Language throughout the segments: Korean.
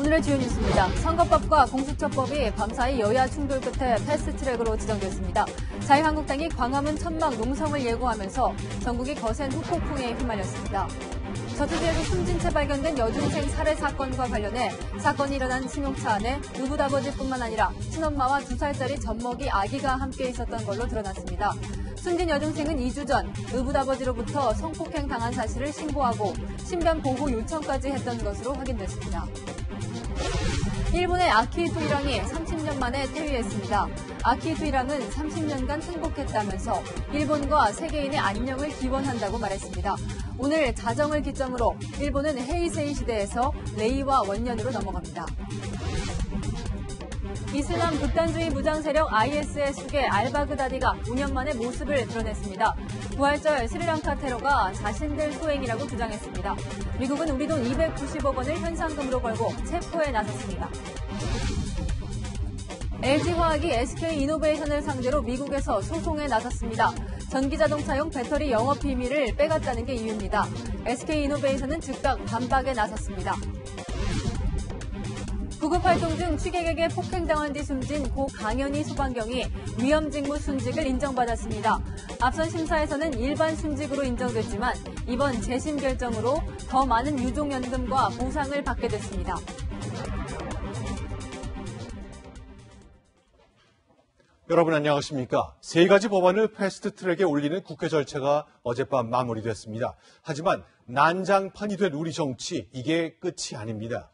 오늘의 주요 뉴스입니다. 선거법과 공수처법이 밤사이 여야 충돌 끝에 패스트트랙으로 지정됐습니다. 자유한국당이 광화문 천막 농성을 예고하면서 전국이 거센 후폭풍에 휘말렸습니다. 저수지에서 숨진 채 발견된 여중생 살해 사건과 관련해 사건이 일어난 승용차 안에 의붓아버지뿐만 아니라 친엄마와 2살짜리 젖먹이 아기가 함께 있었던 걸로 드러났습니다. 숨진 여중생은 2주 전 의붓아버지로부터 성폭행 당한 사실을 신고하고 신변 보호 요청까지 했던 것으로 확인됐습니다. 일본의 아키히토 일왕이 30년 만에 퇴위했습니다. 아키히토 일왕은 30년간 행복했다면서 일본과 세계인의 안녕을 기원한다고 말했습니다. 오늘 자정을 기점으로 일본은 헤이세이 시대에서 레이와 원년으로 넘어갑니다. 이슬람 극단주의 무장세력 IS의 수계 알바그다디가 5년 만에 모습을 드러냈습니다. 부활절 스리랑카 테러가 자신들 소행이라고 주장했습니다. 미국은 우리 돈 290억 원을 현상금으로 걸고 체포에 나섰습니다. LG화학이 SK이노베이션을 상대로 미국에서 소송에 나섰습니다. 전기자동차용 배터리 영업 비밀을 빼갔다는 게 이유입니다. SK이노베이션은 즉각 반박에 나섰습니다. 구급활동 중 취객에게 폭행당한 뒤 숨진 고 강현희 소방경이 위험직무 순직을 인정받았습니다. 앞선 심사에서는 일반 순직으로 인정됐지만 이번 재심 결정으로 더 많은 유종연금과 보상을 받게 됐습니다. 여러분 안녕하십니까? 세 가지 법안을 패스트트랙에 올리는 국회 절차가 어젯밤 마무리됐습니다. 하지만 난장판이 된 우리 정치, 이게 끝이 아닙니다.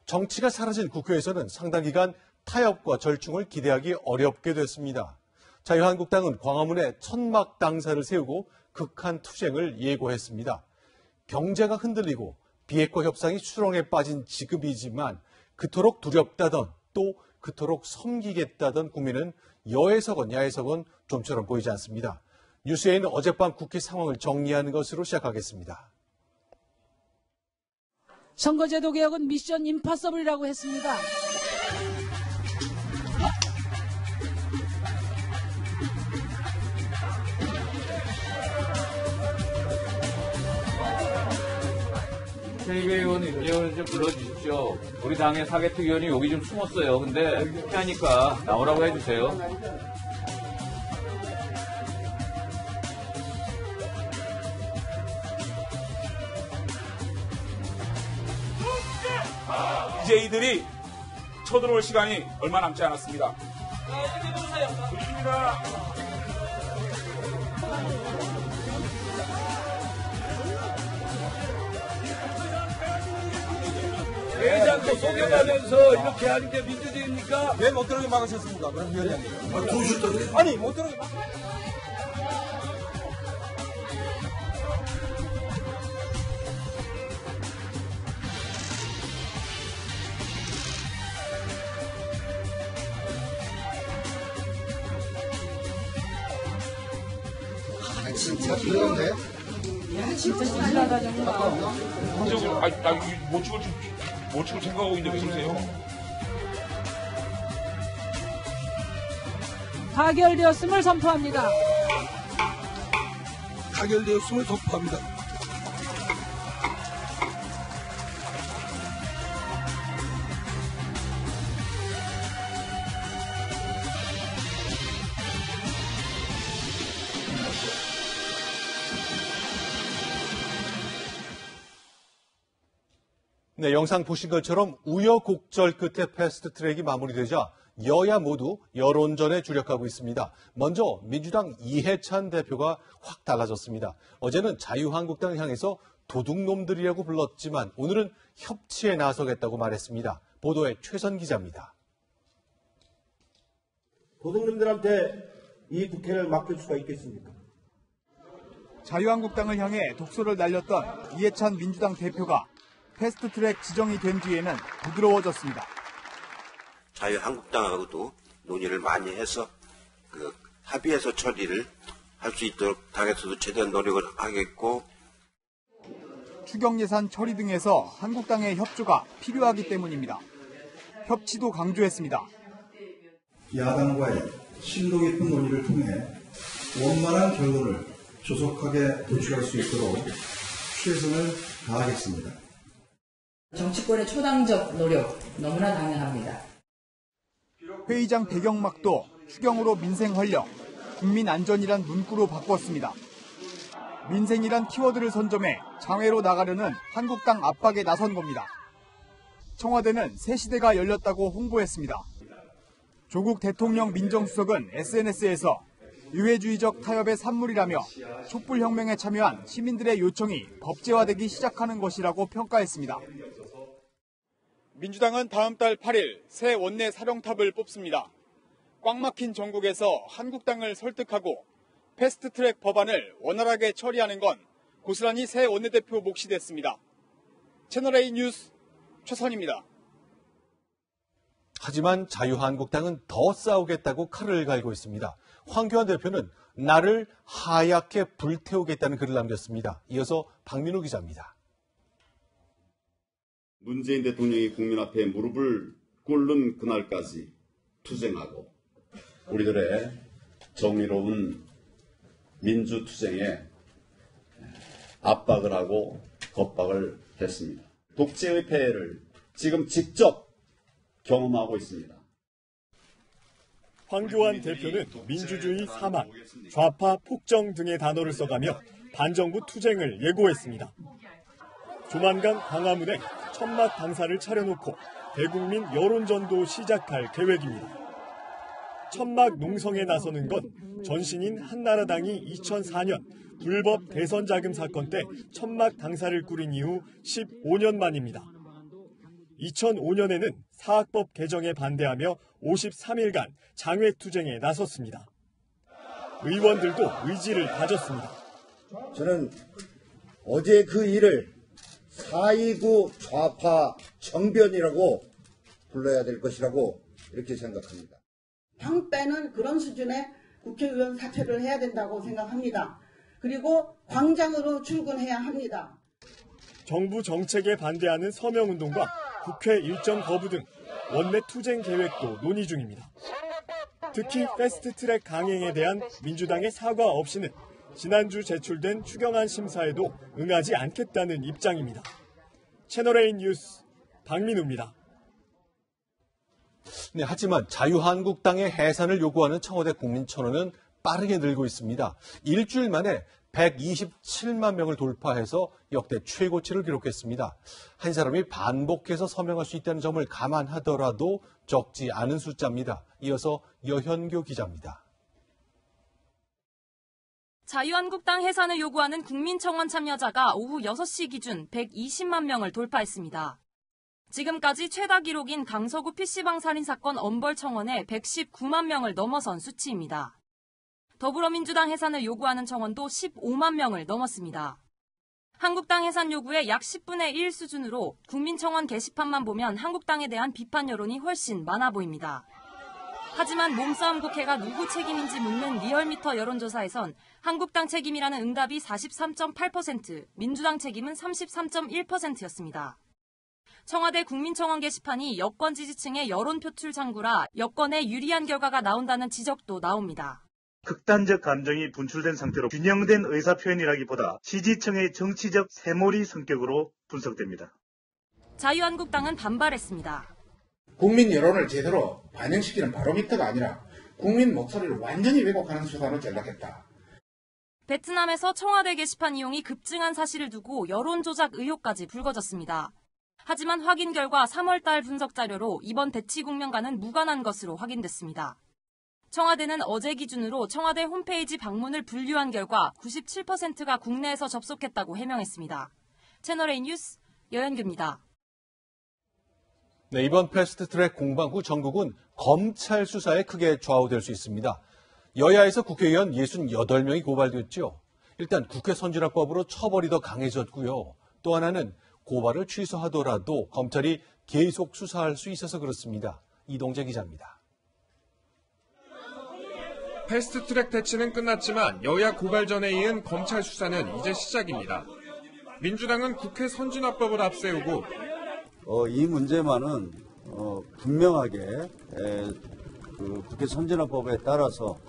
정치가 사라진 국회에서는 상당 기간 타협과 절충을 기대하기 어렵게 됐습니다. 자유한국당은 광화문에 천막 당사를 세우고 극한 투쟁을 예고했습니다. 경제가 흔들리고 비핵화 협상이 수렁에 빠진 지금이지만 그토록 두렵다던 또 그토록 섬기겠다던 국민은 여에서건 야에서건 좀처럼 보이지 않습니다. 뉴스에는 어젯밤 국회 상황을 정리하는 것으로 시작하겠습니다. 선거제도 개혁은 미션 임파서블이라고 했습니다. KBA 의원 임재원을 좀 불러주십시오. 우리 당의 사개특 의원이 여기 좀 숨었어요. 근데 피하니까 나오라고 해주세요. 이제 이들이 쳐들어올 시간이 얼마 남지 않았습니다. 좋습니다. 회장도 소개하면서 이렇게 하는 게 민주주의입니까? 왜 못 들어오게 막으셨습니까? 그럼 위원장님. 도주셨다고요? 아니, 못 들어오게 진짜 그런데? 진짜 찐하다 정말. 못 찍을 생각하고 있는데 왜 그러세요? 가결되었음을 선포합니다. 가결되었음을 선포합니다. 네, 영상 보신 것처럼 우여곡절 끝에 패스트트랙이 마무리되자 여야 모두 여론전에 주력하고 있습니다. 먼저 민주당 이해찬 대표가 확 달라졌습니다. 어제는 자유한국당을 향해서 도둑놈들이라고 불렀지만 오늘은 협치에 나서겠다고 말했습니다. 보도에 최선 기자입니다. 도둑놈들한테 이 국회를 맡길 수가 있겠습니까? 자유한국당을 향해 독소를 날렸던 이해찬 민주당 대표가 패스트트랙 지정이 된 뒤에는 부드러워졌습니다. 자유한국당하고도 논의를 많이 해서 합의해서 처리를 할 수 있도록 당에서도 최대한 노력을 하겠고, 추경 예산 처리 등에서 한국당의 협조가 필요하기 때문입니다. 협치도 강조했습니다. 야당과의 심도 깊은 논의를 통해 원만한 결론을 조속하게 도출할 수 있도록 최선을 다하겠습니다. 정치권의 초당적 노력 너무나 당연합니다. 회의장 배경막도 추경으로 민생 활력, 국민 안전이란 문구로 바꿨습니다. 민생이란 키워드를 선점해 장외로 나가려는 한국당 압박에 나선 겁니다. 청와대는 새 시대가 열렸다고 홍보했습니다. 조국 대통령 민정수석은 SNS에서 유해주의적 타협의 산물이라며 촛불혁명에 참여한 시민들의 요청이 법제화되기 시작하는 것이라고 평가했습니다. 민주당은 다음 달 8일 새 원내 사령탑을 뽑습니다. 꽉 막힌 전국에서 한국당을 설득하고 패스트트랙 법안을 원활하게 처리하는 건 고스란히 새 원내대표 몫이 됐습니다. 채널A 뉴스 최선입니다. 하지만 자유한국당은 더 싸우겠다고 칼을 갈고 있습니다. 황교안 대표는 나를 하얗게 불태우겠다는 글을 남겼습니다. 이어서 박민우 기자입니다. 문재인 대통령이 국민 앞에 무릎을 꿇는 그날까지 투쟁하고 우리들의 정의로운 민주투쟁에 압박을 하고 겁박을 했습니다. 독재의 폐해를 지금 직접 경험하고 있습니다. 황교안 대표는 민주주의 사막, 좌파 폭정 등의 단어를 써가며 반정부 투쟁을 예고했습니다. 조만간 광화문에 천막 당사를 차려놓고 대국민 여론전도 시작할 계획입니다. 천막 농성에 나서는 건 전신인 한나라당이 2004년 불법 대선 자금 사건 때 천막 당사를 꾸린 이후 15년 만입니다. 2005년에는 사학법 개정에 반대하며 53일간 장외투쟁에 나섰습니다. 의원들도 의지를 다졌습니다. 저는 어제 그 일을 4.29 좌파 정변이라고 불러야 될 것이라고 이렇게 생각합니다. 형 빼는 그런 수준의 국회의원 사퇴를 해야 된다고 생각합니다. 그리고 광장으로 출근해야 합니다. 정부 정책에 반대하는 서명운동과 국회 일정 거부 등 원내 투쟁 계획도 논의 중입니다. 특히 패스트트랙 강행에 대한 민주당의 사과 없이는 지난주 제출된 추경안 심사에도 응하지 않겠다는 입장입니다. 채널A 뉴스 박민우입니다. 네, 하지만 자유한국당의 해산을 요구하는 청와대 국민천원은 빠르게 늘고 있습니다. 일주일 만에 127만 명을 돌파해서 역대 최고치를 기록했습니다. 한 사람이 반복해서 서명할 수 있다는 점을 감안하더라도 적지 않은 숫자입니다. 이어서 여현교 기자입니다. 자유한국당 해산을 요구하는 국민청원 참여자가 오후 6시 기준 120만 명을 돌파했습니다. 지금까지 최다 기록인 강서구 PC방 살인사건 엄벌청원에 119만 명을 넘어선 수치입니다. 더불어민주당 해산을 요구하는 청원도 15만 명을 넘었습니다. 한국당 해산 요구의 약 10분의 1 수준으로 국민청원 게시판만 보면 한국당에 대한 비판 여론이 훨씬 많아 보입니다. 하지만 몸싸움 국회가 누구 책임인지 묻는 리얼미터 여론조사에선 한국당 책임이라는 응답이 43.8%, 민주당 책임은 33.1%였습니다. 청와대 국민청원 게시판이 여권 지지층의 여론 표출 창구라 여권에 유리한 결과가 나온다는 지적도 나옵니다. 극단적 감정이 분출된 상태로 균형된 의사표현이라기보다 지지층의 정치적 새몰이 성격으로 분석됩니다. 자유한국당은 반발했습니다. 국민 여론을 제대로 반영시키는 바로미터가 아니라 국민 목소리를 완전히 왜곡하는 수단으로 전락했다. 베트남에서 청와대 게시판 이용이 급증한 사실을 두고 여론 조작 의혹까지 불거졌습니다. 하지만 확인 결과 3월 달 분석 자료로 이번 대치 국면과는 무관한 것으로 확인됐습니다. 청와대는 어제 기준으로 청와대 홈페이지 방문을 분류한 결과 97%가 국내에서 접속했다고 해명했습니다. 채널A 뉴스 여현규입니다. 네, 이번 패스트트랙 공방 후 전국은 검찰 수사에 크게 좌우될 수 있습니다. 여야에서 국회의원 68명이 고발됐죠. 일단 국회 선진화법으로 처벌이 더 강해졌고요. 또 하나는 고발을 취소하더라도 검찰이 계속 수사할 수 있어서 그렇습니다. 이동재 기자입니다. 패스트트랙 대치는 끝났지만 여야 고발전에 이은 검찰 수사는 이제 시작입니다. 민주당은 국회 선진화법을 앞세우고 이 문제만은 분명하게 국회 선진화법에 따라서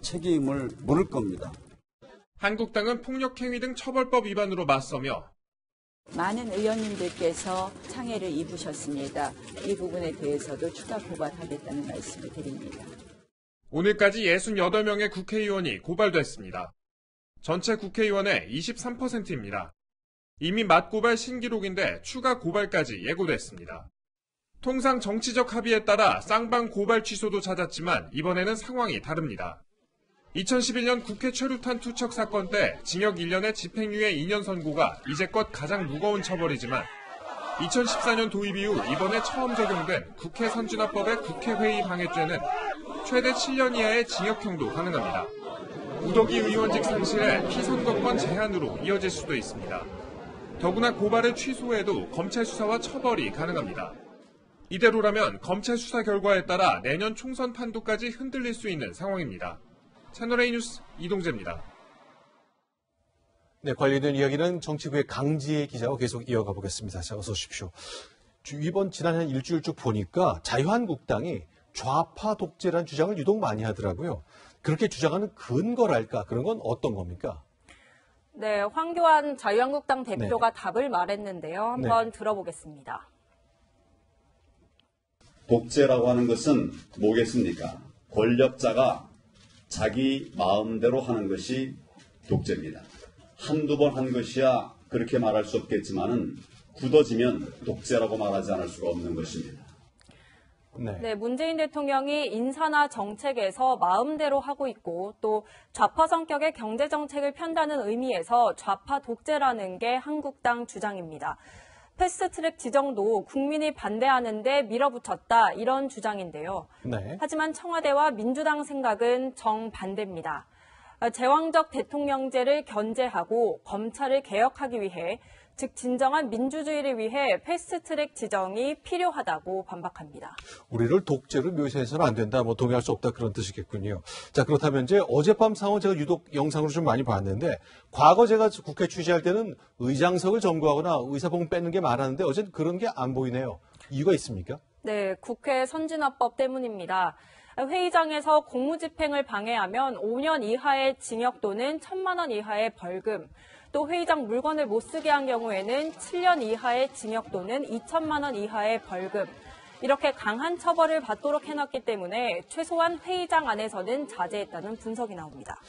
책임을 물을 겁니다. 한국당은 폭력행위 등 처벌법 위반으로 맞서며 많은 의원님들께서 창해를 입으셨습니다. 이 부분에 대해서도 추가 고발하겠다는 말씀을 드립니다. 오늘까지 68명의 국회의원이 고발됐습니다. 전체 국회의원의 23%입니다. 이미 맞고발 신기록인데 추가 고발까지 예고됐습니다. 통상 정치적 합의에 따라 쌍방 고발 취소도 잦았지만 이번에는 상황이 다릅니다. 2011년 국회 최루탄 투척 사건 때 징역 1년에 집행유예 2년 선고가 이제껏 가장 무거운 처벌이지만 2014년 도입 이후 이번에 처음 적용된 국회 선진화법의 국회회의 방해죄는 최대 7년 이하의 징역형도 가능합니다. 우덕이 의원직 상실에 피선거권 제한으로 이어질 수도 있습니다. 더구나 고발을 취소해도 검찰 수사와 처벌이 가능합니다. 이대로라면 검찰 수사 결과에 따라 내년 총선 판도까지 흔들릴 수 있는 상황입니다. 채널A 뉴스 이동재입니다. 네, 관련된 이야기는 정치부의 강지혜 기자와 계속 이어가 보겠습니다. 자, 어서 오십시오. 이번 지난 한 일주일 쭉 보니까 자유한국당이 좌파 독재라는 주장을 유독 많이 하더라고요. 그렇게 주장하는 근거랄까? 그런 건 어떤 겁니까? 네, 황교안 자유한국당 대표가 답을 말했는데요. 한번 들어보겠습니다. 독재라고 하는 것은 뭐겠습니까? 권력자가 자기 마음대로 하는 것이 독재입니다. 한두 번 한 것이야 그렇게 말할 수 없겠지만은 굳어지면 독재라고 말하지 않을 수가 없는 것입니다. 네, 문재인 대통령이 인사나 정책에서 마음대로 하고 있고 또 좌파 성격의 경제 정책을 편다는 의미에서 좌파 독재라는 게 한국당 주장입니다. 패스트트랙 지정도 국민이 반대하는데 밀어붙였다 이런 주장인데요. 네. 하지만 청와대와 민주당 생각은 정반대입니다. 제왕적 대통령제를 견제하고 검찰을 개혁하기 위해 즉 진정한 민주주의를 위해 패스트트랙 지정이 필요하다고 반박합니다. 우리를 독재로 묘사해서는 안 된다, 동의할 수 없다 그런 뜻이겠군요. 자, 그렇다면 이제 어젯밤 상황 제가 유독 영상으로 좀 많이 봤는데 과거 제가 국회 취재할 때는 의장석을 점거하거나 의사봉 뺏는 게 많았는데 어제는 그런 게 안 보이네요. 이유가 있습니까? 네, 국회 선진화법 때문입니다. 회의장에서 공무집행을 방해하면 5년 이하의 징역 또는 1,000만 원 이하의 벌금, 또 회의장 물건을 못 쓰게 한 경우에는 7년 이하의 징역 또는 2천만 원 이하의 벌금, 이렇게 강한 처벌을 받도록 해놨기 때문에 최소한 회의장 안에서는 자제했다는 분석이 나옵니다.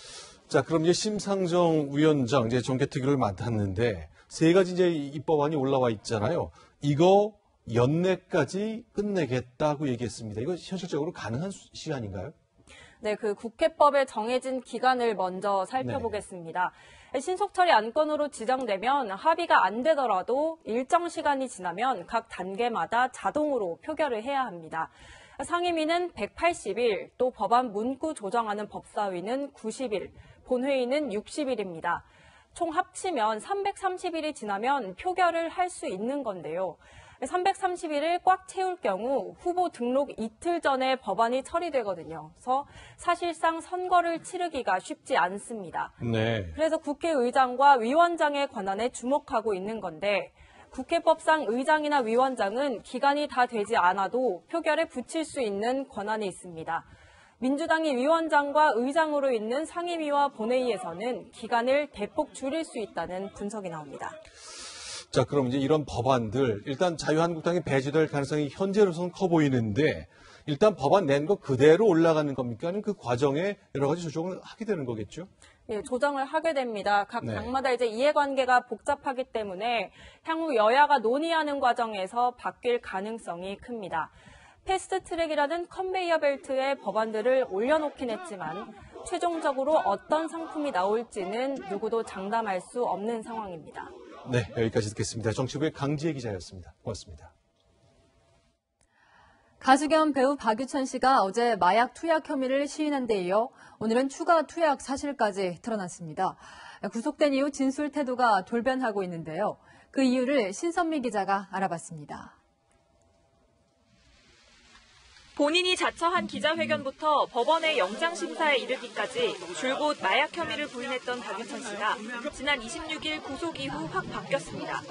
자, 그럼 이제 심상정 위원장 이제 정개특위를 맡았는데 세 가지 이제 입법안이 올라와 있잖아요. 이거 연내까지 끝내겠다고 얘기했습니다. 이거 현실적으로 가능한 시간인가요? 네, 그 국회법에 정해진 기간을 먼저 살펴보겠습니다. 신속 처리 안건으로 지정되면 합의가 안 되더라도 일정 시간이 지나면 각 단계마다 자동으로 표결을 해야 합니다. 상임위는 180일, 또 법안 문구 조정하는 법사위는 90일, 본회의는 60일입니다. 총 합치면 330일이 지나면 표결을 할 수 있는 건데요. 330일을 꽉 채울 경우 후보 등록 이틀 전에 법안이 처리되거든요. 그래서 사실상 선거를 치르기가 쉽지 않습니다. 네. 그래서 국회의장과 위원장의 권한에 주목하고 있는 건데 국회법상 의장이나 위원장은 기간이 다 되지 않아도 표결에 붙일 수 있는 권한이 있습니다. 민주당이 위원장과 의장으로 있는 상임위와 본회의에서는 기간을 대폭 줄일 수 있다는 분석이 나옵니다. 자, 그럼 이제 이런 법안들, 일단 자유한국당이 배제될 가능성이 현재로서는 커 보이는데, 일단 법안 낸 거 그대로 올라가는 겁니까? 아니면 그 과정에 여러 가지 조정을 하게 되는 거겠죠? 예, 조정을 하게 됩니다. 각 당마다 이제 이해관계가 복잡하기 때문에 향후 여야가 논의하는 과정에서 바뀔 가능성이 큽니다. 패스트트랙이라는 컨베이어 벨트에 법안들을 올려놓긴 했지만 최종적으로 어떤 상품이 나올지는 누구도 장담할 수 없는 상황입니다. 네, 여기까지 듣겠습니다. 정치부의 강지혜 기자였습니다. 고맙습니다. 가수 겸 배우 박유천 씨가 어제 마약 투약 혐의를 시인한 데 이어 오늘은 추가 투약 사실까지 드러났습니다. 구속된 이후 진술 태도가 돌변하고 있는데요. 그 이유를 신선미 기자가 알아봤습니다. 본인이 자처한 기자회견부터 법원의 영장심사에 이르기까지 줄곧 마약 혐의를 부인했던 박유천 씨가 지난 26일 구속 이후 확 바뀌었습니다.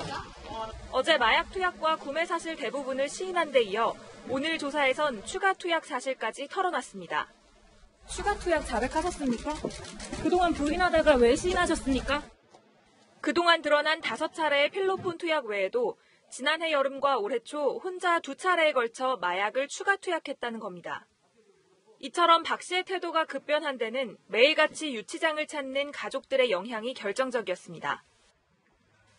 어제 마약 투약과 구매 사실 대부분을 시인한 데 이어 오늘 조사에선 추가 투약 사실까지 털어놨습니다. 추가 투약 자백하셨습니까? 그동안 부인하다가 왜 시인하셨습니까? 그동안 드러난 5차례의 필로폰 투약 외에도 지난해 여름과 올해 초 혼자 2차례에 걸쳐 마약을 추가 투약했다는 겁니다. 이처럼 박 씨의 태도가 급변한 데는 매일같이 유치장을 찾는 가족들의 영향이 결정적이었습니다.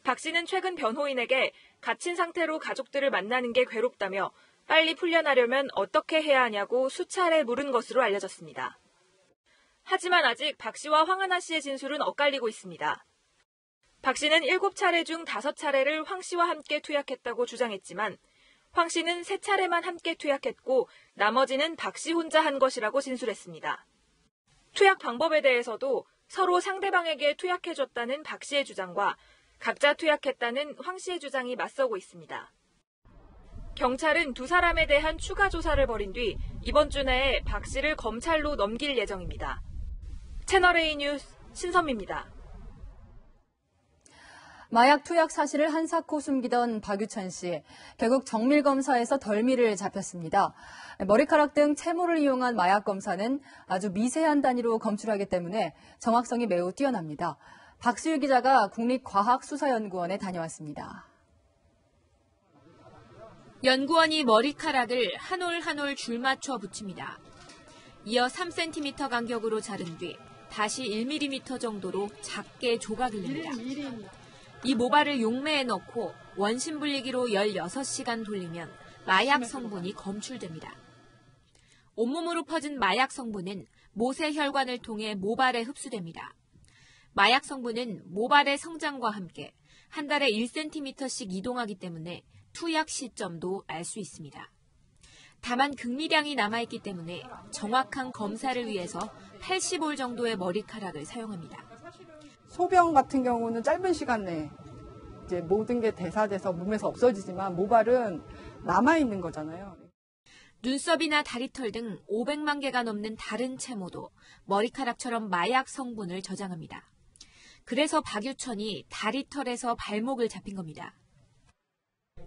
박 씨는 최근 변호인에게 갇힌 상태로 가족들을 만나는 게 괴롭다며 빨리 풀려나려면 어떻게 해야 하냐고 수차례 물은 것으로 알려졌습니다. 하지만 아직 박 씨와 황하나 씨의 진술은 엇갈리고 있습니다. 박 씨는 7차례 중 5차례를 황 씨와 함께 투약했다고 주장했지만 황 씨는 3차례만 함께 투약했고 나머지는 박 씨 혼자 한 것이라고 진술했습니다. 투약 방법에 대해서도 서로 상대방에게 투약해줬다는 박 씨의 주장과 각자 투약했다는 황 씨의 주장이 맞서고 있습니다. 경찰은 두 사람에 대한 추가 조사를 벌인 뒤 이번 주 내에 박 씨를 검찰로 넘길 예정입니다. 채널A 뉴스 신선미입니다. 마약 투약 사실을 한사코 숨기던 박유천 씨. 결국 정밀검사에서 덜미를 잡혔습니다. 머리카락 등 채모를 이용한 마약 검사는 아주 미세한 단위로 검출하기 때문에 정확성이 매우 뛰어납니다. 박수유 기자가 국립과학수사연구원에 다녀왔습니다. 연구원이 머리카락을 한 올 한 올 줄 맞춰 붙입니다. 이어 3cm 간격으로 자른 뒤 다시 1mm 정도로 작게 조각을 냅니다. 이 모발을 용매에 넣고 원심 분리기로 16시간 돌리면 마약 성분이 검출됩니다. 온몸으로 퍼진 마약 성분은 모세 혈관을 통해 모발에 흡수됩니다. 마약 성분은 모발의 성장과 함께 한 달에 1cm씩 이동하기 때문에 투약 시점도 알 수 있습니다. 다만 극미량이 남아있기 때문에 정확한 검사를 위해서 80올 정도의 머리카락을 사용합니다. 소변 같은 경우는 짧은 시간 내에 이제 모든 게 대사돼서 몸에서 없어지지만 모발은 남아있는 거잖아요. 눈썹이나 다리털 등 500만 개가 넘는 다른 채모도 머리카락처럼 마약 성분을 저장합니다. 그래서 박유천이 다리털에서 발목을 잡힌 겁니다.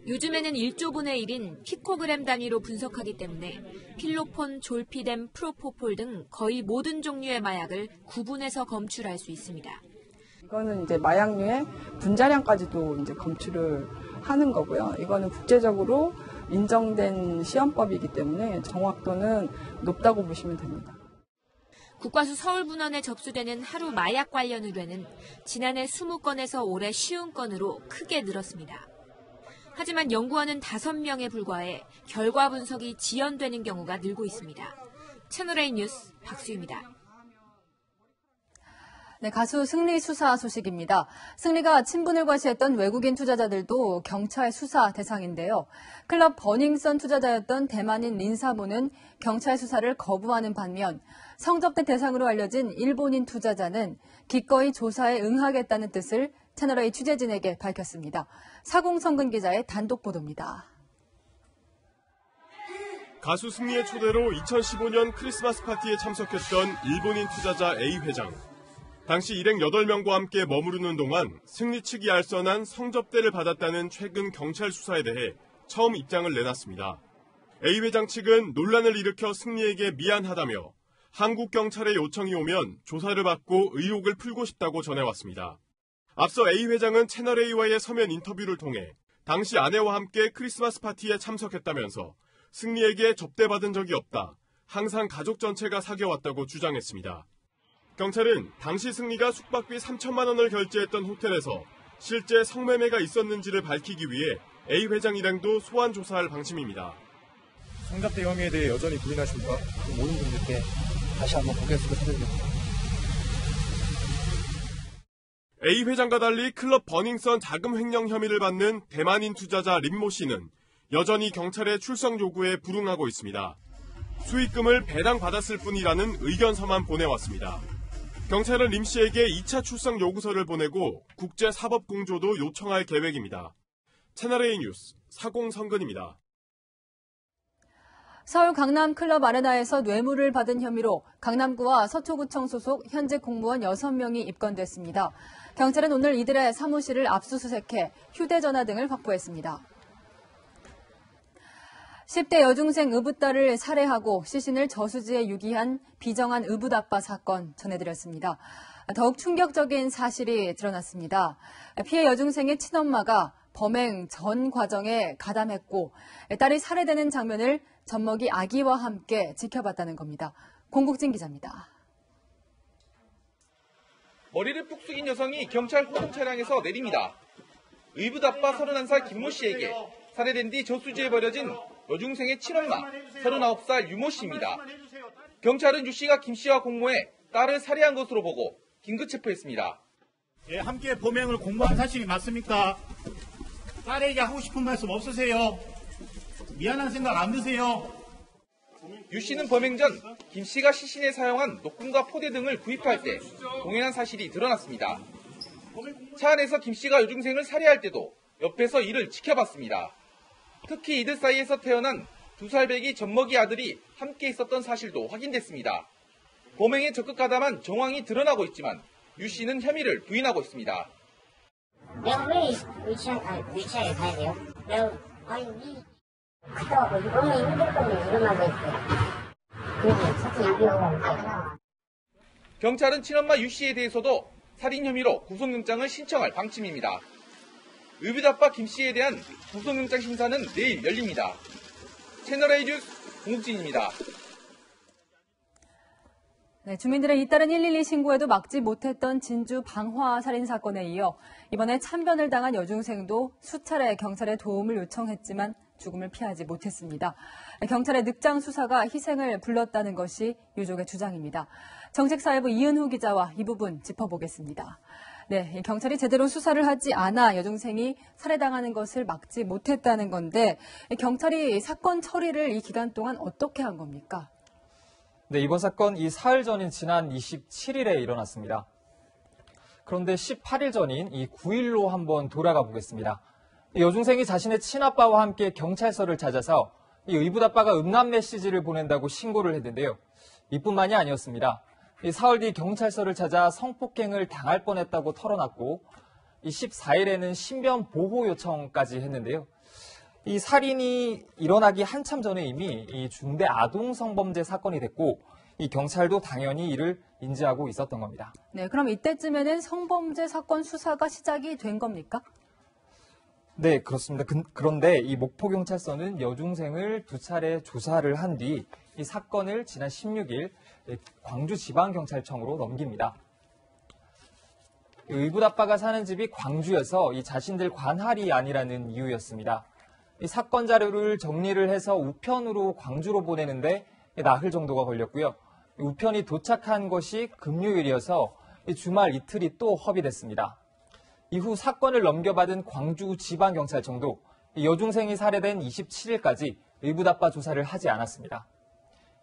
요즘에는 1조분의 1인 피코그램 단위로 분석하기 때문에 필로폰, 졸피뎀, 프로포폴 등 거의 모든 종류의 마약을 구분해서 검출할 수 있습니다. 이거는 이제 마약류의 분자량까지도 이제 검출을 하는 거고요. 이거는 국제적으로 인정된 시험법이기 때문에 정확도는 높다고 보시면 됩니다. 국과수 서울분원에 접수되는 하루 마약 관련 의뢰는 지난해 20건에서 올해 50건으로 크게 늘었습니다. 하지만 연구원은 5명에 불과해 결과 분석이 지연되는 경우가 늘고 있습니다. 채널A 뉴스 박수희입니다. 네, 가수 승리 수사 소식입니다. 승리가 친분을 과시했던 외국인 투자자들도 경찰 수사 대상인데요. 클럽 버닝썬 투자자였던 대만인 린사모는 경찰 수사를 거부하는 반면 성접대 대상으로 알려진 일본인 투자자는 기꺼이 조사에 응하겠다는 뜻을 채널A 취재진에게 밝혔습니다. 사공성근 기자의 단독 보도입니다. 가수 승리의 초대로 2015년 크리스마스 파티에 참석했던 일본인 투자자 A 회장. 당시 일행 8명과 함께 머무르는 동안 승리 측이 알선한 성접대를 받았다는 최근 경찰 수사에 대해 처음 입장을 내놨습니다. A 회장 측은 논란을 일으켜 승리에게 미안하다며 한국 경찰의 요청이 오면 조사를 받고 의혹을 풀고 싶다고 전해왔습니다. 앞서 A 회장은 채널A와의 서면 인터뷰를 통해 당시 아내와 함께 크리스마스 파티에 참석했다면서 승리에게 접대받은 적이 없다. 항상 가족 전체가 사귀어왔다고 주장했습니다. 경찰은 당시 승리가 숙박비 3천만 원을 결제했던 호텔에서 실제 성매매가 있었는지를 밝히기 위해 A 회장 일행도 소환 조사할 방침입니다. 성접대 혐의에 대해 여전히 부인하십니까? 모든 분들께 다시 한번 고개 숙여 사드리겠습니다. A 회장과 달리 클럽 버닝썬 자금 횡령 혐의를 받는 대만인 투자자 림모 씨는 여전히 경찰의 출석 요구에 불응하고 있습니다. 수익금을 배당 받았을 뿐이라는 의견서만 보내왔습니다. 경찰은 림 씨에게 2차 출석 요구서를 보내고 국제사법공조도 요청할 계획입니다. 채널A 뉴스 사공성근입니다. 서울 강남 클럽 아레나에서 뇌물을 받은 혐의로 강남구와 서초구청 소속 현직 공무원 6명이 입건됐습니다. 경찰은 오늘 이들의 사무실을 압수수색해 휴대전화 등을 확보했습니다. 10대 여중생 의붓딸을 살해하고 시신을 저수지에 유기한 비정한 의붓아빠 사건 전해드렸습니다. 더욱 충격적인 사실이 드러났습니다. 피해 여중생의 친엄마가 범행 전 과정에 가담했고 딸이 살해되는 장면을 젖먹이 아기와 함께 지켜봤다는 겁니다. 공국진 기자입니다. 머리를 푹 숙인 여성이 경찰 호송 차량에서 내립니다. 의붓아빠 31살 김모 씨에게 살해된 뒤 저수지에 버려진 여중생의 친엄마 39살 유모 씨입니다. 경찰은 유 씨가 김 씨와 공모해 딸을 살해한 것으로 보고 긴급 체포했습니다. 예, 함께 범행을 공모한 사실이 맞습니까? 딸에게 하고 싶은 말씀 없으세요? 미안한 생각 안 드세요? 유 씨는 범행 전 김 씨가 시신에 사용한 녹군과 포대 등을 구입할 때 동행한 사실이 드러났습니다. 차 안에서 김 씨가 여중생을 살해할 때도 옆에서 이를 지켜봤습니다. 특히 이들 사이에서 태어난 2살 배기 젖먹이 아들이 함께 있었던 사실도 확인됐습니다. 범행에 적극 가담한 정황이 드러나고 있지만 유 씨는 혐의를 부인하고 있습니다. 내가 왜 위치하게 가야 돼요? 내가 갔다 와서 너무 힘들 거면 일어나고 있어요. 그래서 사실 얘기하고 경찰은 친엄마 유 씨에 대해서도 살인 혐의로 구속영장을 신청할 방침입니다. 의붓아빠 김 씨에 대한 구속영장 심사는 내일 열립니다. 채널A 뉴스 공국진입니다. 네, 주민들의 잇따른 112 신고에도 막지 못했던 진주 방화 살인 사건에 이어 이번에 참변을 당한 여중생도 수차례 경찰에 도움을 요청했지만 죽음을 피하지 못했습니다. 경찰의 늑장 수사가 희생을 불렀다는 것이 유족의 주장입니다. 정책사회부 이은후 기자와 이 부분 짚어보겠습니다. 네, 경찰이 제대로 수사를 하지 않아 여중생이 살해당하는 것을 막지 못했다는 건데 경찰이 사건 처리를 이 기간 동안 어떻게 한 겁니까? 네, 이번 사건 이 사흘 전인 지난 27일에 일어났습니다. 그런데 18일 전인 이 9일로 한번 돌아가 보겠습니다. 여중생이 자신의 친아빠와 함께 경찰서를 찾아서 이 의붓아빠가 음란 메시지를 보낸다고 신고를 했는데요. 이뿐만이 아니었습니다. 이 사흘 뒤 경찰서를 찾아 성폭행을 당할 뻔했다고 털어놨고 이 14일에는 신변 보호 요청까지 했는데요. 이 살인이 일어나기 한참 전에 이미 이 중대 아동 성범죄 사건이 됐고 이 경찰도 당연히 이를 인지하고 있었던 겁니다. 네, 그럼 이때쯤에는 성범죄 사건 수사가 시작이 된 겁니까? 네, 그렇습니다. 그런데 이 목포경찰서는 여중생을 2차례 조사를 한 뒤 이 사건을 지난 16일 광주지방경찰청으로 넘깁니다. 의붓아빠가 사는 집이 광주여서 이 자신들 관할이 아니라는 이유였습니다. 이 사건 자료를 정리를 해서 우편으로 광주로 보내는데 나흘 정도가 걸렸고요. 우편이 도착한 것이 금요일이어서 주말 이틀이 또 허비됐습니다. 이후 사건을 넘겨받은 광주지방경찰청도 여중생이 살해된 27일까지 의붓아빠 조사를 하지 않았습니다.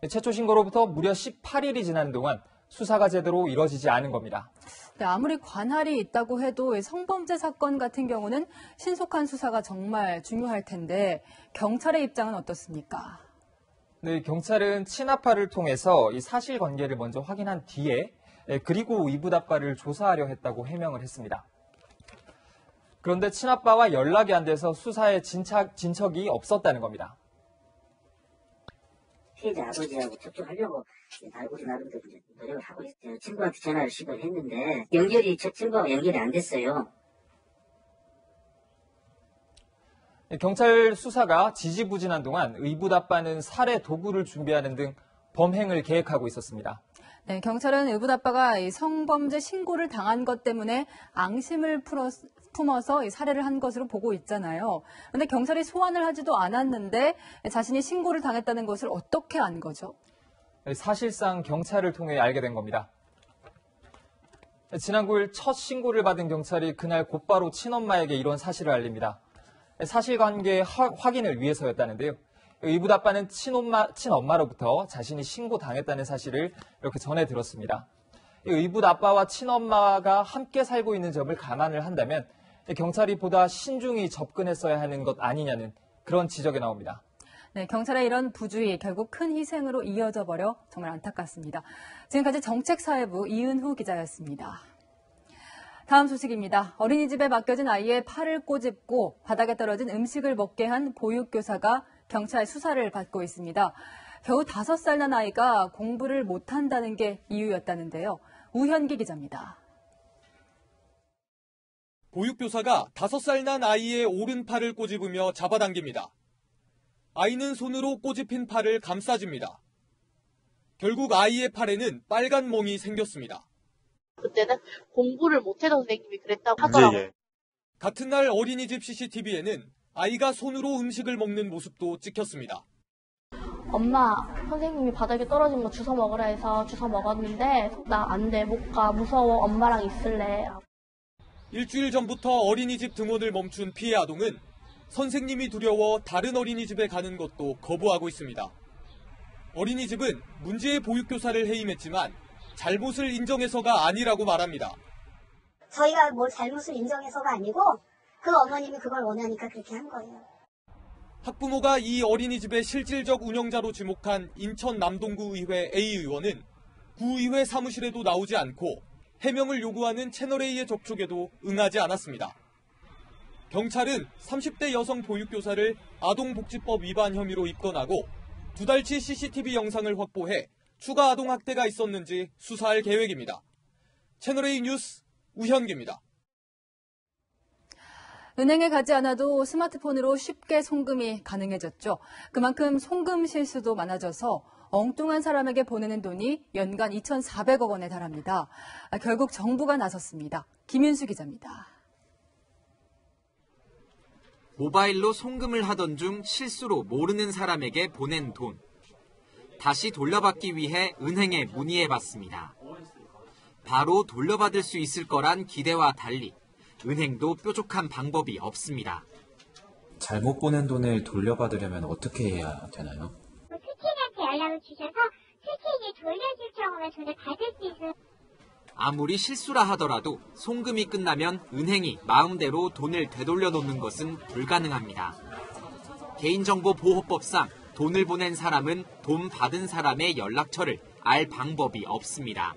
최초 신고로부터 무려 18일이 지난 동안 수사가 제대로 이뤄지지 않은 겁니다. 네, 아무리 관할이 있다고 해도 성범죄 사건 같은 경우는 신속한 수사가 정말 중요할 텐데 경찰의 입장은 어떻습니까? 네, 경찰은 친아빠를 통해서 이 사실관계를 먼저 확인한 뒤에 그리고 의붓아빠를 조사하려 했다고 해명을 했습니다. 그런데 친아빠와 연락이 안 돼서 수사에 진척이 없었다는 겁니다. 피해자 아버지하고 접촉하려고 우리 나름대로 노력을 하고 있어요. 친구한테 전화를 시도를 했는데 친구하고 연결이 안 됐어요. 경찰 수사가 지지부진한 동안 의붓아빠는 살해 도구를 준비하는 등 범행을 계획하고 있었습니다. 네, 경찰은 의붓아빠가 성범죄 신고를 당한 것 때문에 앙심을 품어서 살해를 한 것으로 보고 있잖아요. 그런데 경찰이 소환을 하지도 않았는데 자신이 신고를 당했다는 것을 어떻게 안 거죠? 사실상 경찰을 통해 알게 된 겁니다. 지난 9일 첫 신고를 받은 경찰이 그날 곧바로 친엄마에게 이런 사실을 알립니다. 사실관계 확인을 위해서였다는데요. 의붓아빠는 친엄마로부터 자신이 신고당했다는 사실을 이렇게 전해 들었습니다. 의붓아빠와 친엄마가 함께 살고 있는 점을 감안을 한다면 경찰이 보다 신중히 접근했어야 하는 것 아니냐는 그런 지적이 나옵니다. 네, 경찰의 이런 부주의 결국 큰 희생으로 이어져 버려 정말 안타깝습니다. 지금까지 정책사회부 이은후 기자였습니다. 다음 소식입니다. 어린이집에 맡겨진 아이의 팔을 꼬집고 바닥에 떨어진 음식을 먹게 한 보육교사가 경찰 수사를 받고 있습니다. 겨우 5살 난 아이가 공부를 못한다는 게 이유였다는데요. 우현기 기자입니다. 보육교사가 5살 난 아이의 오른팔을 꼬집으며 잡아당깁니다. 아이는 손으로 꼬집힌 팔을 감싸줍니다. 결국 아이의 팔에는 빨간 멍이 생겼습니다. 그때는 공부를 못해서 선생님이 그랬다고 하더라고요. 같은 날 어린이집 CCTV에는 아이가 손으로 음식을 먹는 모습도 찍혔습니다. 엄마, 선생님이 바닥에 떨어진 거 주워 먹으라 해서 주워 먹었는데 나 안 돼, 못 가, 무서워, 엄마랑 있을래. 일주일 전부터 어린이집 등원을 멈춘 피해 아동은 선생님이 두려워 다른 어린이집에 가는 것도 거부하고 있습니다. 어린이집은 문제의 보육교사를 해임했지만 잘못을 인정해서가 아니라고 말합니다. 저희가 뭘 잘못을 인정해서가 아니고 그 어머님이 그걸 원하니까 그렇게 한 거예요. 학부모가 이 어린이집의 실질적 운영자로 지목한 인천 남동구 의회 A 의원은 구의회 사무실에도 나오지 않고 해명을 요구하는 채널A의 접촉에도 응하지 않았습니다. 경찰은 30대 여성 보육교사를 아동복지법 위반 혐의로 입건하고 2달치 CCTV 영상을 확보해 추가 아동학대가 있었는지 수사할 계획입니다. 채널A 뉴스 우현기입니다. 은행에 가지 않아도 스마트폰으로 쉽게 송금이 가능해졌죠. 그만큼 송금 실수도 많아져서 엉뚱한 사람에게 보내는 돈이 연간 2,400억 원에 달합니다. 결국 정부가 나섰습니다. 김윤수 기자입니다. 모바일로 송금을 하던 중 실수로 모르는 사람에게 보낸 돈. 다시 돌려받기 위해 은행에 문의해봤습니다. 바로 돌려받을 수 있을 거란 기대와 달리 은행도 뾰족한 방법이 없습니다. 잘못 보낸 돈을 돌려받으려면 어떻게 해야 되나요? 특혜한테 연락을 주셔서 특혜에게 돌려줄 경우에 돈을 받을 수 있어요. 아무리 실수라 하더라도 송금이 끝나면 은행이 마음대로 돈을 되돌려 놓는 것은 불가능합니다. 개인정보보호법상 돈을 보낸 사람은 돈 받은 사람의 연락처를 알 방법이 없습니다.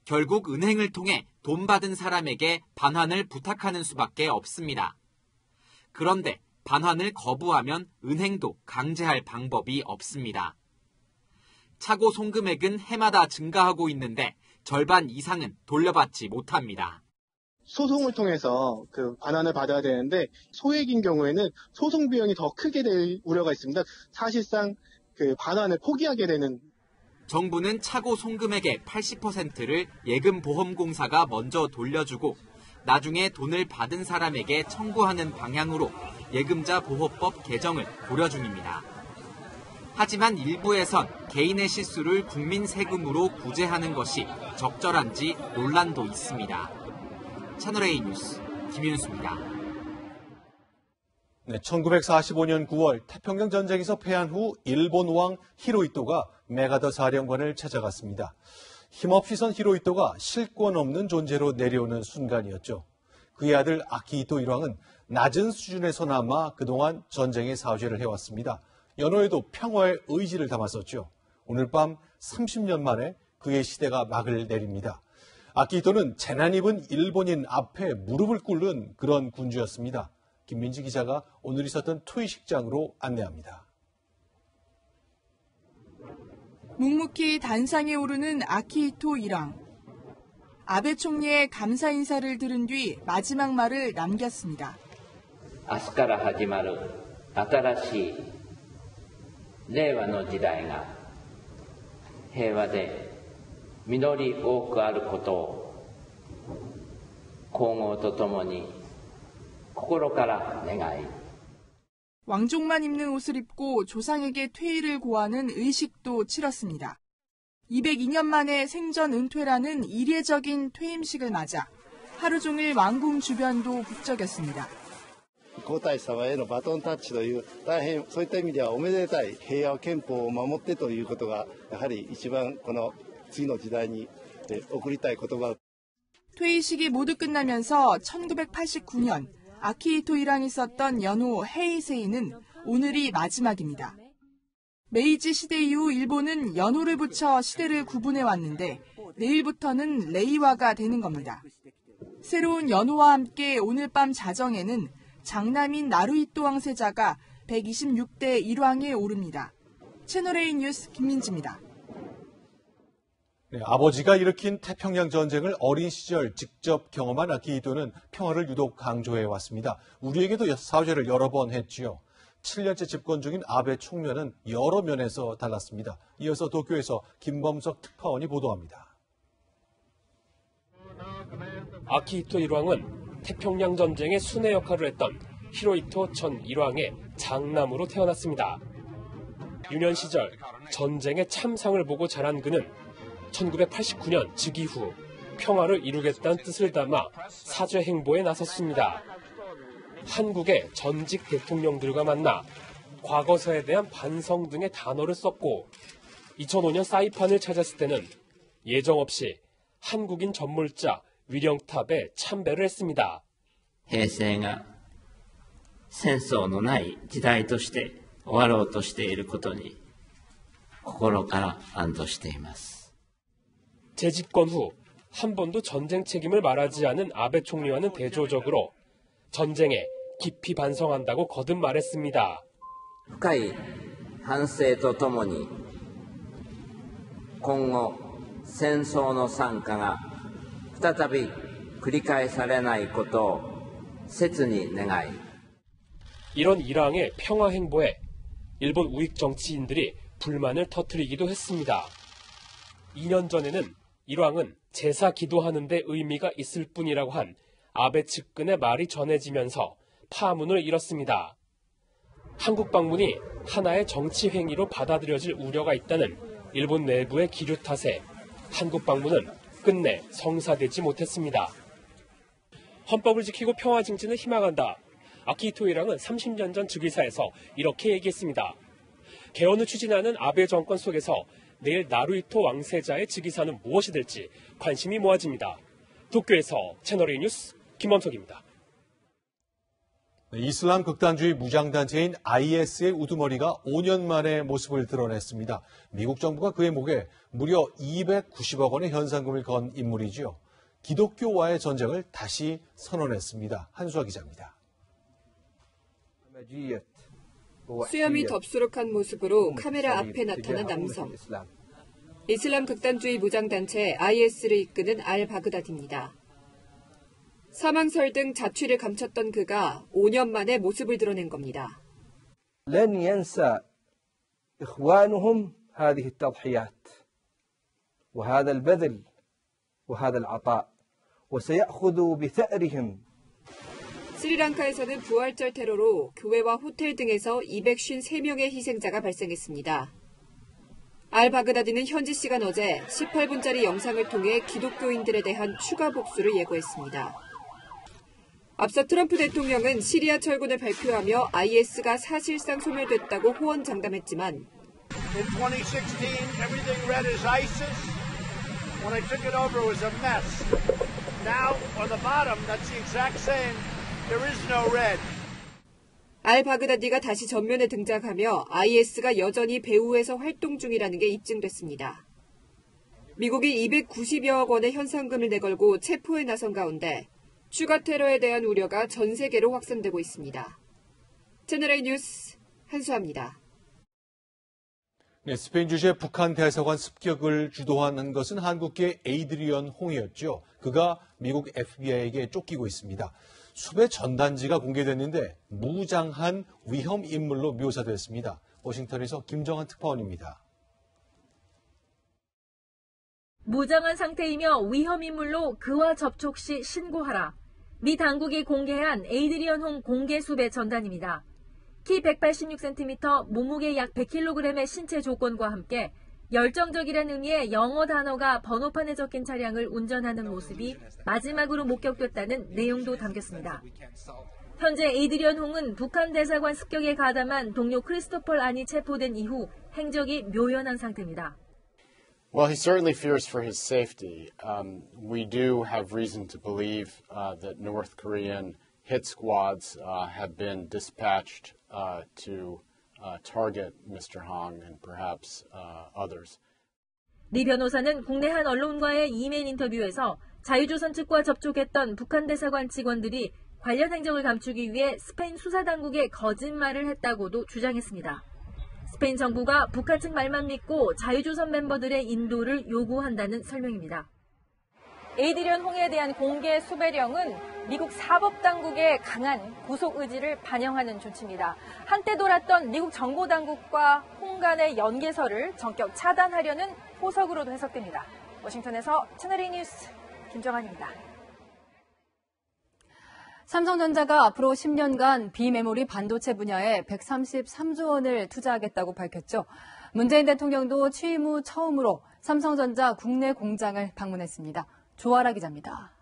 결국 은행을 통해 돈 받은 사람에게 반환을 부탁하는 수밖에 없습니다. 그런데 반환을 거부하면 은행도 강제할 방법이 없습니다. 차고 송금액은 해마다 증가하고 있는데 절반 이상은 돌려받지 못합니다. 소송을 통해서 그 반환을 받아야 되는데 소액인 경우에는 소송 비용이 더 크게 될 우려가 있습니다. 사실상 그 반환을 포기하게 되는. 정부는 차고 송금액의 80%를 예금보험공사가 먼저 돌려주고 나중에 돈을 받은 사람에게 청구하는 방향으로 예금자 보호법 개정을 고려 중입니다. 하지만 일부에선 개인의 실수를 국민 세금으로 구제하는 것이 적절한지 논란도 있습니다. 채널A 뉴스 김윤수입니다. 네, 1945년 9월 태평양 전쟁에서 패한 후 일본 왕 히로히토가 메가더 사령관을 찾아갔습니다. 힘없이 선 히로히토가 실권 없는 존재로 내려오는 순간이었죠. 그의 아들 아키히토 일왕은 낮은 수준에서나마 그동안 전쟁의 사죄를 해왔습니다. 연호에도 평화의 의지를 담았었죠. 오늘 밤 30년 만에 그의 시대가 막을 내립니다. 아키히토는 재난 입은 일본인 앞에 무릎을 꿇는 그런 군주였습니다. 김민지 기자가 오늘 있었던 투의식장으로 안내합니다. 묵묵히 단상에 오르는 아키히토 일왕. 아베 총리의 감사 인사를 들은 뒤 마지막 말을 남겼습니다. 明日から始まる新しい令和の時代が平和で実り多くあることを皇后とともに心から願い 왕족만 입는 옷을 입고 조상에게 퇴일을 고하는 의식도 치렀습니다. 202년 만에 생전 은퇴라는 이례적인 퇴임식을 맞아 하루 종일 왕궁 주변도 북적였습니다. 皇太子様へのバトンタッチという大変そういった意味ではおめでたい平和憲法を守ってということがやはり一番この次の時代に送りたい言葉. 퇴위식이 모두 끝나면서 1989년 아키히토 일왕이 썼던 연호 헤이세이는 오늘이 마지막입니다. 메이지 시대 이후 일본은 연호를 붙여 시대를 구분해 왔는데 내일부터는 레이와가 되는 겁니다. 새로운 연호와 함께 오늘 밤 자정에는 장남인 나루히토 왕세자가 126대 1왕에 오릅니다. 채널A 뉴스 김민지입니다. 네, 아버지가 일으킨 태평양 전쟁을 어린 시절 직접 경험한 아키히토는 평화를 유독 강조해 왔습니다. 우리에게도 사죄를 여러 번 했지요. 7년째 집권 중인 아베 총련은 여러 면에서 달랐습니다. 이어서 도쿄에서 김범석 특파원이 보도합니다. 아키히토 일왕은 태평양 전쟁의 순회 역할을 했던 히로히토 전 일왕의 장남으로 태어났습니다. 유년 시절 전쟁의 참상을 보고 자란 그는 1989년 즉위 후 평화를 이루겠다는 뜻을 담아 사죄 행보에 나섰습니다. 한국의 전직 대통령들과 만나 과거사에 대한 반성 등의 단어를 썼고 2005년 사이판을 찾았을 때는 예정 없이 한국인 전몰자 위령탑에 참배를 했습니다. 平成が戦争のない時代として終わろうとしていることに心から安堵しています。 재집권 후 한 번도 전쟁 책임을 말하지 않은 아베 총리와는 대조적으로 전쟁에 깊이 반성한다고 거듭 말했습니다. 深い反省とともに今後戦争の惨禍が再び繰り返されないことを切に願い 이런 일왕의 평화 행보에 일본 우익 정치인들이 불만을 터뜨리기도 했습니다. 2년 전에는 일왕은 제사 기도하는 데 의미가 있을 뿐이라고 한 아베 측근의 말이 전해지면서 파문을 일었습니다. 한국 방문이 하나의 정치 행위로 받아들여질 우려가 있다는 일본 내부의 기류 탓에 한국 방문은 끝내 성사되지 못했습니다. 헌법을 지키고 평화 증진을 희망한다. 아키히토 일왕은 30년 전 즉위사에서 이렇게 얘기했습니다. 개헌을 추진하는 아베 정권 속에서 내일 나루히토 왕세자의 즉위사는 무엇이 될지 관심이 모아집니다. 도쿄에서 채널A 뉴스 김범석입니다. 이슬람 극단주의 무장단체인 IS의 우두머리가 5년 만에 모습을 드러냈습니다. 미국 정부가 그의 목에 무려 290억 원의 현상금을 건 인물이지요. 기독교와의 전쟁을 다시 선언했습니다. 한수아 기자입니다. 수염이 덥수룩한 모습으로 카메라 앞에 나타난 남성. 이슬람 극단주의 무장단체 IS를 이끄는 알 바그다디입니다. 사망설 등 자취를 감췄던 그가 5년 만에 모습을 드러낸 겁니다. لن ينسى إخوانهم هذه التضحيات وهذا البذل وهذا العطاء وسيأخذوا بثأرهم. 스리랑카에서는 부활절 테러로 교회와 호텔 등에서 253명의 희생자가 발생했습니다. 알 바그다디는 현지 시간 어제 18분짜리 영상을 통해 기독교인들에 대한 추가 복수를 예고했습니다. 앞서 트럼프 대통령은 시리아 철군을 발표하며 IS가 사실상 소멸됐다고 호언장담했지만 In 2016, everything read as ISIS. When I took it over, it was a mess. Now, on the bottom, that's the exact same. There is no red. 알 바그다디가 다시 전면에 등장하며 IS가 여전히 배후에서 활동 중이라는 게 입증됐습니다. 미국이 290여억 원의 현상금을 내걸고 체포에 나선 가운데 추가 테러에 대한 우려가 전 세계로 확산되고 있습니다. 채널A 뉴스 한수아입니다. 네, 스페인 주재 북한 대사관 습격을 주도하는 것은 한국계 에이드리언 홍이었죠. 그가 미국 FBI에게 쫓기고 있습니다. 수배 전단지가 공개됐는데 무장한 위험 인물로 묘사됐습니다. 워싱턴에서 김정한 특파원입니다. 무장한 상태이며 위험 인물로 그와 접촉 시 신고하라. 미 당국이 공개한 에이드리언 홍 공개 수배 전단입니다. 키 186cm, 몸무게 약 100kg의 신체 조건과 함께 열정적이라는 의미의 영어 단어가 번호판에 적힌 차량을 운전하는 모습이 마지막으로 목격됐다는 내용도 담겼습니다. 현재 에이드리언 홍은 북한 대사관 습격에 가담한 동료 크리스토퍼 안이 체포된 이후 행적이 묘연한 상태입니다. Well, he certainly fears for his safety. We do have reason to believe that North Korean hit squads have been dispatched to target Mr. Hong and perhaps others. 리 변호사는 국내 한 언론과의 이메일 인터뷰에서 자유조선 측과 접촉했던 북한 대사관 직원들이 관련 행적을 감추기 위해 스페인 수사당국에 거짓말을 했다고도 주장했습니다. 스페인 정부가 북한 측 말만 믿고 자유조선 멤버들의 인도를 요구한다는 설명입니다. 에이드리언 홍에 대한 공개 수배령은 미국 사법당국의 강한 구속 의지를 반영하는 조치입니다. 한때 돌았던 미국 정보당국과 홍 간의 연계설을 전격 차단하려는 포석으로도 해석됩니다. 워싱턴에서 채널A 뉴스 김정한입니다. 삼성전자가 앞으로 10년간 비메모리 반도체 분야에 133조 원을 투자하겠다고 밝혔죠. 문재인 대통령도 취임 후 처음으로 삼성전자 국내 공장을 방문했습니다. 조아라 기자입니다.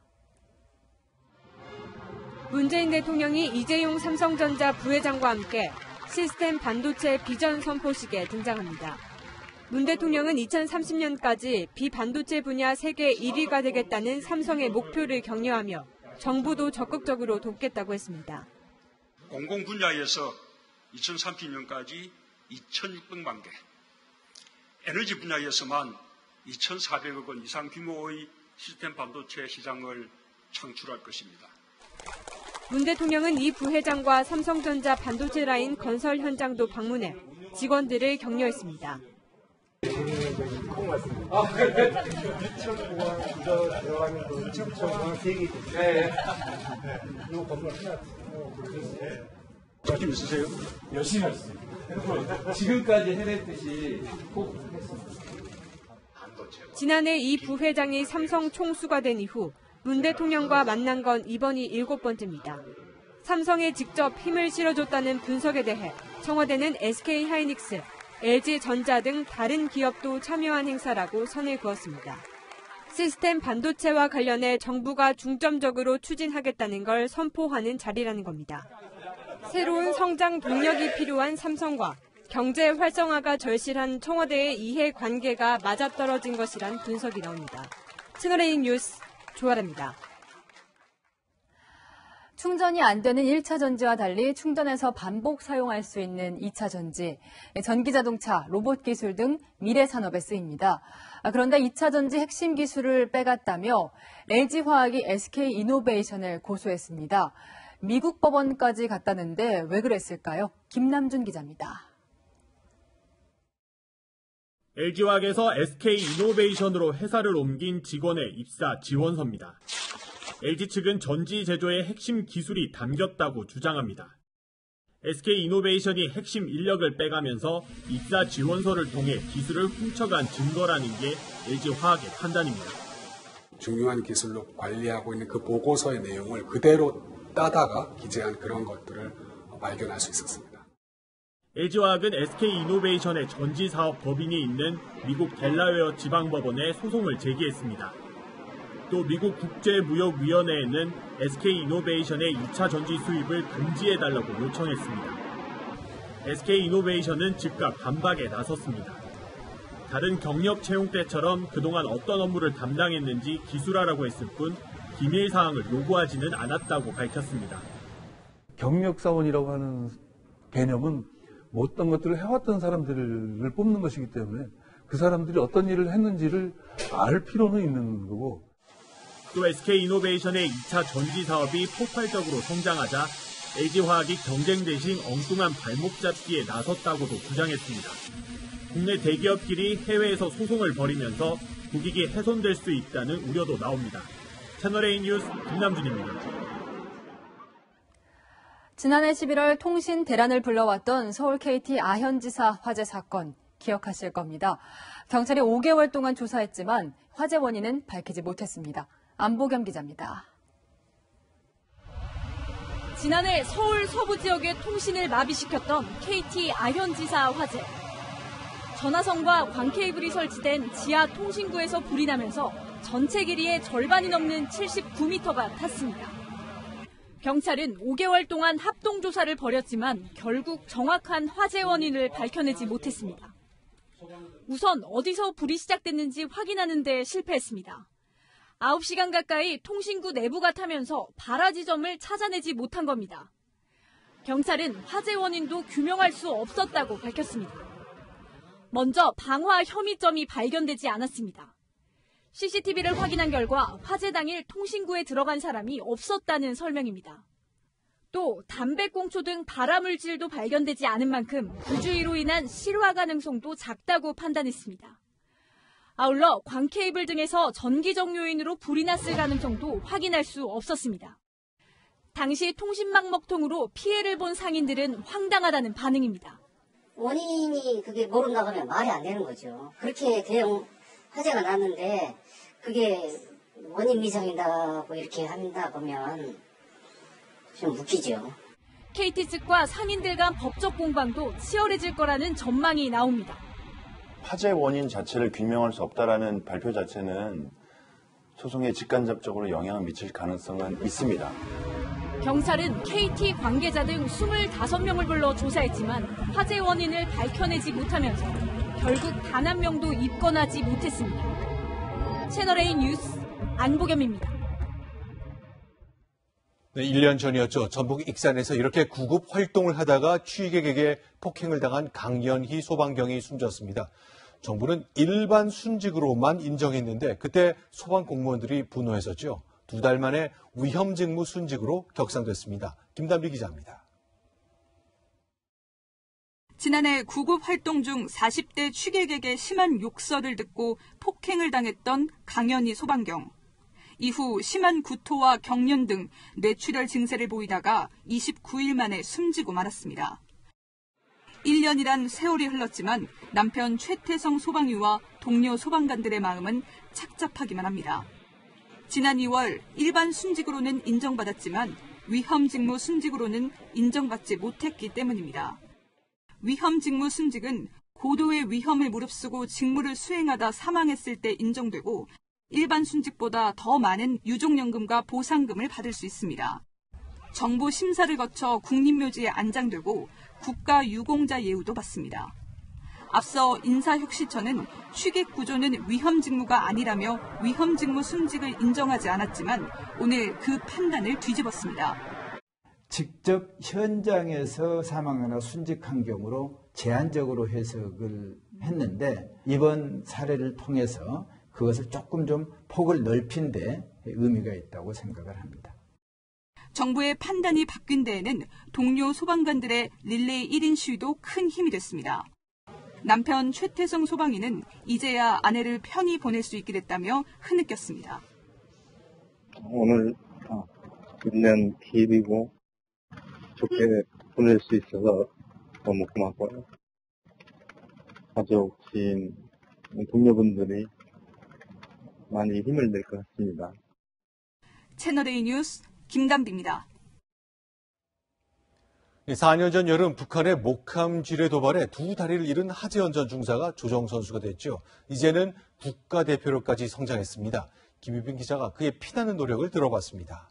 문재인 대통령이 이재용 삼성전자 부회장과 함께 시스템 반도체 비전 선포식에 등장합니다. 문 대통령은 2030년까지 비반도체 분야 세계 1위가 되겠다는 삼성의 목표를 격려하며 정부도 적극적으로 돕겠다고 했습니다. 공공 분야에서 2030년까지 2,600만 개, 에너지 분야에서만 2,400억 원 이상 규모의 시스템 반도체 시장을 창출할 것입니다. 문 대통령은 이 부회장과 삼성전자 반도체 라인 건설 현장도 방문해 직원들을 격려했습니다. 자신 있으세요? 열심히 하세요. 지금까지 해냈듯이 꼭 하겠습니다. 지난해 이 부회장이 삼성 총수가 된 이후 문 대통령과 만난 건 이번이 7번째입니다. 삼성에 직접 힘을 실어줬다는 분석에 대해 청와대는 SK하이닉스, LG전자 등 다른 기업도 참여한 행사라고 선을 그었습니다. 시스템 반도체와 관련해 정부가 중점적으로 추진하겠다는 걸 선포하는 자리라는 겁니다. 새로운 성장 동력이 필요한 삼성과 경제 활성화가 절실한 청와대의 이해관계가 맞아떨어진 것이란 분석이 나옵니다. 채널A 뉴스 조아라입니다. 충전이 안 되는 1차 전지와 달리 충전해서 반복 사용할 수 있는 2차 전지, 전기자동차, 로봇 기술 등 미래 산업에 쓰입니다. 그런데 2차 전지 핵심 기술을 빼갔다며 LG화학이 SK이노베이션을 고소했습니다. 미국 법원까지 갔다는데 왜 그랬을까요? 김남준 기자입니다. LG화학에서 SK이노베이션으로 회사를 옮긴 직원의 입사 지원서입니다. LG 측은 전지 제조의 핵심 기술이 담겼다고 주장합니다. SK이노베이션이 핵심 인력을 빼가면서 입사 지원서를 통해 기술을 훔쳐간 증거라는 게 LG화학의 판단입니다. 중요한 기술로 관리하고 있는 그 보고서의 내용을 그대로 따다가 기재한 그런 것들을 발견할 수 있었습니다. LG화학은 SK이노베이션의 전지 사업 법인이 있는 미국 델라웨어 지방법원에 소송을 제기했습니다. 또 미국 국제무역위원회에는 SK이노베이션의 2차 전지 수입을 금지해달라고 요청했습니다. SK이노베이션은 즉각 반박에 나섰습니다. 다른 경력 채용 때처럼 그동안 어떤 업무를 담당했는지 기술하라고 했을 뿐 기밀 사항을 요구하지는 않았다고 밝혔습니다. 경력사원이라고 하는 개념은 어떤 것들을 해왔던 사람들을 뽑는 것이기 때문에 그 사람들이 어떤 일을 했는지를 알 필요는 있는 거고. 또 SK이노베이션의 2차 전지 사업이 폭발적으로 성장하자 LG화학이 경쟁 대신 엉뚱한 발목 잡기에 나섰다고도 주장했습니다. 국내 대기업끼리 해외에서 소송을 벌이면서 국익이 훼손될 수 있다는 우려도 나옵니다. 채널A 뉴스 김남준입니다. 지난해 11월 통신 대란을 불러왔던 서울 KT 아현지사 화재 사건 기억하실 겁니다. 경찰이 5개월 동안 조사했지만 화재 원인은 밝히지 못했습니다. 안보겸 기자입니다. 지난해 서울 서부 지역의 통신을 마비시켰던 KT 아현지사 화재. 전화선과 광케이블이 설치된 지하 통신구에서 불이 나면서 전체 길이의 절반이 넘는 79m가 탔습니다. 경찰은 5개월 동안 합동조사를 벌였지만 결국 정확한 화재 원인을 밝혀내지 못했습니다. 우선 어디서 불이 시작됐는지 확인하는 데 실패했습니다. 9시간 가까이 통신구 내부가 타면서 발화 지점을 찾아내지 못한 겁니다. 경찰은 화재 원인도 규명할 수 없었다고 밝혔습니다. 먼저 방화 혐의점이 발견되지 않았습니다. CCTV를 확인한 결과 화재 당일 통신구에 들어간 사람이 없었다는 설명입니다. 또 담배꽁초 등 발암물질도 발견되지 않은 만큼 부주의로 인한 실화 가능성도 작다고 판단했습니다. 아울러 광케이블 등에서 전기적 요인으로 불이 났을 가능성도 확인할 수 없었습니다. 당시 통신망 먹통으로 피해를 본 상인들은 황당하다는 반응입니다. 원인이 그게 모른다고 하면 말이 안 되는 거죠. 그렇게 대형 화재가 났는데 그게 원인 미정이다고 이렇게 한다 보면 좀 웃기죠. KT 측과 상인들 간 법적 공방도 치열해질 거라는 전망이 나옵니다. 화재 원인 자체를 규명할 수 없다라는 발표 자체는 소송에 직간접적으로 영향을 미칠 가능성은 있습니다. 경찰은 KT 관계자 등 25명을 불러 조사했지만 화재 원인을 밝혀내지 못하면서 결국 단 한 명도 입건하지 못했습니다. 채널A 뉴스 안보겸입니다. 네, 1년 전이었죠. 전북 익산에서 이렇게 구급 활동을 하다가 취객에게 폭행을 당한 강연희 소방경이 숨졌습니다. 정부는 일반 순직으로만 인정했는데 그때 소방 공무원들이 분노했었죠. 2달 만에 위험직무 순직으로 격상됐습니다. 김담비 기자입니다. 지난해 구급 활동 중 40대 취객에게 심한 욕설을 듣고 폭행을 당했던 강연희 소방경. 이후 심한 구토와 경련 등 뇌출혈 증세를 보이다가 29일 만에 숨지고 말았습니다. 1년이란 세월이 흘렀지만 남편 최태성 소방유와 동료 소방관들의 마음은 착잡하기만 합니다. 지난 2월 일반 순직으로는 인정받았지만 위험직무 순직으로는 인정받지 못했기 때문입니다. 위험직무 순직은 고도의 위험을 무릅쓰고 직무를 수행하다 사망했을 때 인정되고 일반 순직보다 더 많은 유족연금과 보상금을 받을 수 있습니다. 정부 심사를 거쳐 국립묘지에 안장되고 국가유공자 예우도 받습니다. 앞서 인사혁신처는 취객 구조는 위험직무가 아니라며 위험직무 순직을 인정하지 않았지만 오늘 그 판단을 뒤집었습니다. 직접 현장에서 사망하거나 순직한 경우로 제한적으로 해석을 했는데 이번 사례를 통해서 그것을 조금 좀 폭을 넓힌 데 의미가 있다고 생각을 합니다. 정부의 판단이 바뀐 데에는 동료 소방관들의 릴레이 1인 시위도 큰 힘이 됐습니다. 남편 최태성 소방이는 이제야 아내를 편히 보낼 수 있게 됐다며 흐느꼈습니다. 오늘 1년 기일이고 좋게 보낼 수 있어서 너무 고맙고요. 가족, 지인, 동료분들이 많이 힘을 낼 것 같습니다. 채널A 뉴스 김담비입니다. 4년 전 여름 북한의 목함질에 도발해 2다리를 잃은 하재연전 중사가 조정 선수가 됐죠. 이제는 국가대표로까지 성장했습니다. 김유빈 기자가 그의 피나는 노력을 들어봤습니다.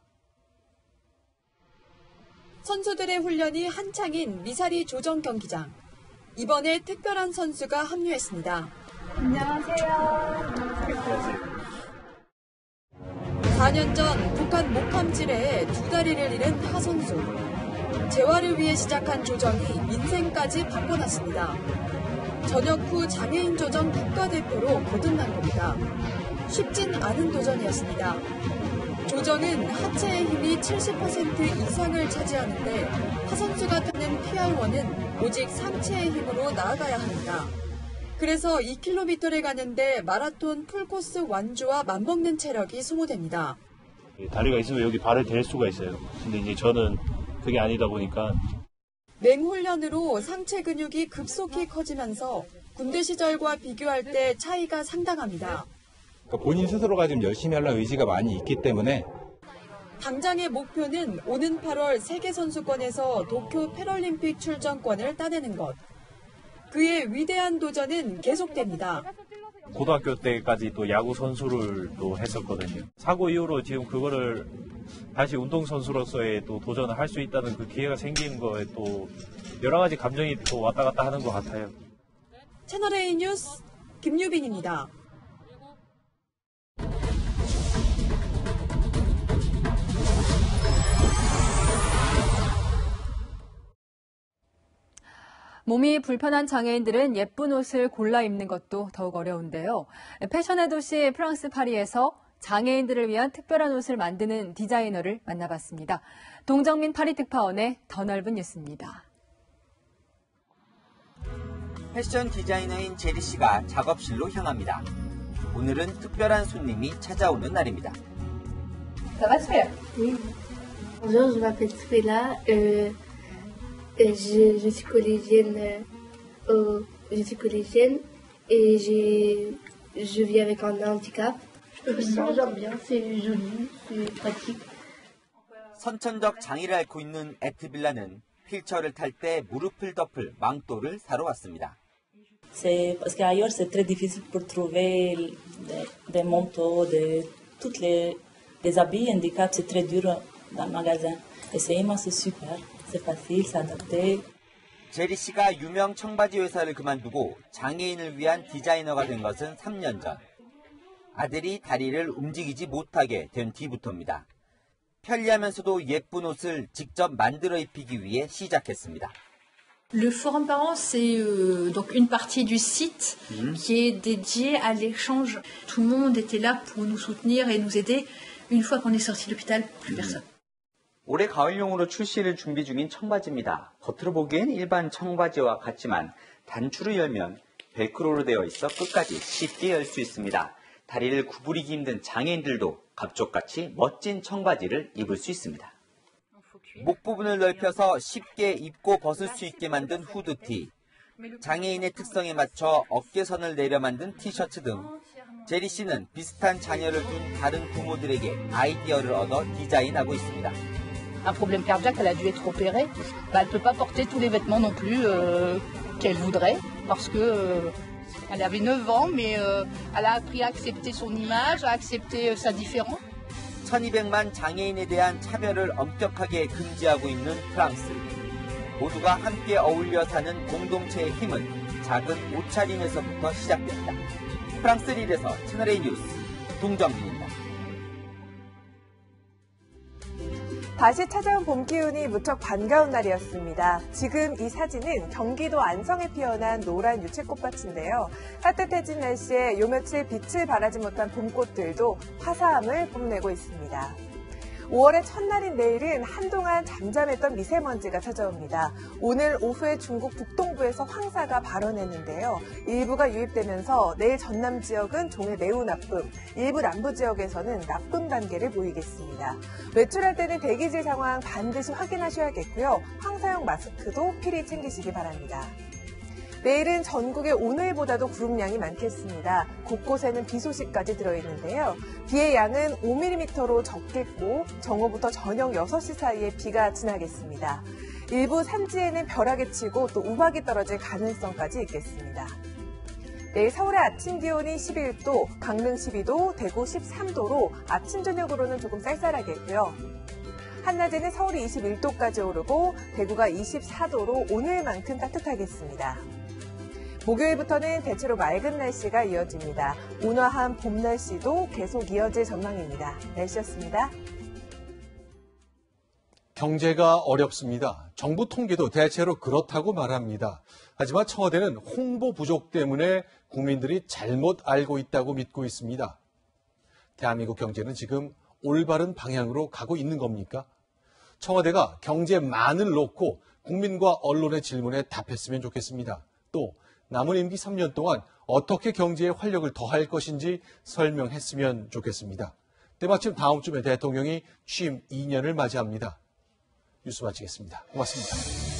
선수들의 훈련이 한창인 미사리 조정 경기장. 이번에 특별한 선수가 합류했습니다. 안녕하세요. 4년 전 북한 목함질에 2다리를 잃은 하 선수. 재활을 위해 시작한 조정이 인생까지 바꿔놨습니다. 전역 후 장애인 조정 국가대표로 거듭난 겁니다. 쉽진 않은 도전이었습니다. 조정은 하체의 힘이 70% 이상을 차지하는데 하 선수가 타는 PR1은 오직 상체의 힘으로 나아가야 합니다. 그래서 2km를 가는데 마라톤 풀코스 완주와 맞먹는 체력이 소모됩니다. 다리가 있으면 여기 발을 댈 수가 있어요. 근데 이제 저는 그게 아니다 보니까 맹훈련으로 상체 근육이 급속히 커지면서 군대 시절과 비교할 때 차이가 상당합니다. 본인 스스로가 지금 열심히 하려는 의지가 많이 있기 때문에 당장의 목표는 오는 8월 세계선수권에서 도쿄 패럴림픽 출전권을 따내는 것. 그의 위대한 도전은 계속됩니다. 고등학교 때까지 또 야구 선수를 또 했었거든요. 사고 이후로 지금 그거를 다시 운동선수로서의 또 도전을 할 수 있다는 그 기회가 생긴 거에 또 여러 가지 감정이 또 왔다 갔다 하는 것 같아요. 채널A 뉴스 김유빈입니다. 몸이 불편한 장애인들은 예쁜 옷을 골라 입는 것도 더욱 어려운데요. 패션의 도시 프랑스 파리에서 장애인들을 위한 특별한 옷을 만드는 디자이너를 만나봤습니다. 동정민 파리특파원의 더 넓은 뉴스입니다. 패션 디자이너인 제리 씨가 작업실로 향합니다. 오늘은 특별한 손님이 찾아오는 날입니다. Ça va se faire? Oui. Bonjour, je m'appelle Sfela. Je suis collégienne. Je suis collégienne et je vis avec un handicap. J'aime bien, c'est joli, c'est pratique. 선천적 장애를 앓고 있는 에트빌라는 휠체어를 탈 때 무릎을 덮을 망토를 사러 왔습니다. C'est parce qu'ailleurs c'est très difficile pour trouver des manteaux, toutes les habits handicap, c'est très dur dans le magasin. Et c'est immense, c'est super, c'est facile, c'est adapté. 제리 씨가 유명 청바지 회사를 그만두고 장애인을 위한 디자이너가 된 것은 3년 전. 아들이 다리를 움직이지 못하게 된 뒤부터입니다. 편리하면서도 예쁜 옷을 직접 만들어 입히기 위해 시작했습니다. Le Forum Parents, c'est donc une partie du site qui est dédiée à l'échange. Tout le monde était là pour nous soutenir et nous aider. Une fois qu'on est sorti de l'hôpital, plus personne. 올해 가을용으로 출시를 준비 중인 청바지입니다. 겉으로 보기엔 일반 청바지와 같지만 단추를 열면 벨크로로 되어 있어 끝까지 쉽게 열 수 있습니다. 다리를 구부리기 힘든 장애인들도 갑족같이 멋진 청바지를 입을 수 있습니다. 목 부분을 넓혀서 쉽게 입고 벗을 수 있게 만든 후드티, 장애인의 특성에 맞춰 어깨선을 내려 만든 티셔츠 등 제리 씨는 비슷한 자녀를 둔 다른 부모들에게 아이디어를 얻어 디자인하고 있습니다. Un problème cardiaque, elle a dû être opérée. Elle ne peut pas porter tous les vêtements non plus qu'elle voudrait parce que elle avait 9 ans, mais elle a appris à accepter son image, à accepter sa différence. 1200만 장애인에 대한 차별을 엄격하게 금지하고 있는 프랑스. 모두가 함께 어울려 사는 공동체의 힘은 작은 옷차림에서부터 시작됩니다. 프랑스 릴에서 채널A 뉴스 동정민입니다. 다시 찾아온 봄 기운이 무척 반가운 날이었습니다. 지금 이 사진은 경기도 안성에 피어난 노란 유채꽃밭인데요. 따뜻해진 날씨에 요 며칠 빛을 발하지 못한 봄꽃들도 화사함을 뽐내고 있습니다. 5월의 첫날인 내일은 한동안 잠잠했던 미세먼지가 찾아옵니다. 오늘 오후에 중국 북동부에서 황사가 발원했는데요. 일부가 유입되면서 내일 전남 지역은 종일 매우 나쁨, 일부 남부 지역에서는 나쁨 단계를 보이겠습니다. 외출할 때는 대기질 상황 반드시 확인하셔야겠고요. 황사용 마스크도 필히 챙기시기 바랍니다. 내일은 전국에 오늘보다도 구름량이 많겠습니다. 곳곳에는 비 소식까지 들어있는데요. 비의 양은 5mm로 적겠고 정오부터 저녁 6시 사이에 비가 지나겠습니다. 일부 산지에는 벼락이 치고 또 우박이 떨어질 가능성까지 있겠습니다. 내일 서울의 아침 기온이 11도, 강릉 12도, 대구 13도로 아침 저녁으로는 조금 쌀쌀하겠고요. 한낮에는 서울이 21도까지 오르고 대구가 24도로 오늘만큼 따뜻하겠습니다. 목요일부터는 대체로 맑은 날씨가 이어집니다. 온화한 봄 날씨도 계속 이어질 전망입니다. 날씨였습니다. 경제가 어렵습니다. 정부 통계도 대체로 그렇다고 말합니다. 하지만 청와대는 홍보 부족 때문에 국민들이 잘못 알고 있다고 믿고 있습니다. 대한민국 경제는 지금 올바른 방향으로 가고 있는 겁니까? 청와대가 경제만을 놓고 국민과 언론의 질문에 답했으면 좋겠습니다. 또 남은 임기 3년 동안 어떻게 경제에 활력을 더할 것인지 설명했으면 좋겠습니다. 때마침 다음 주에 대통령이 취임 2년을 맞이합니다. 뉴스 마치겠습니다. 고맙습니다.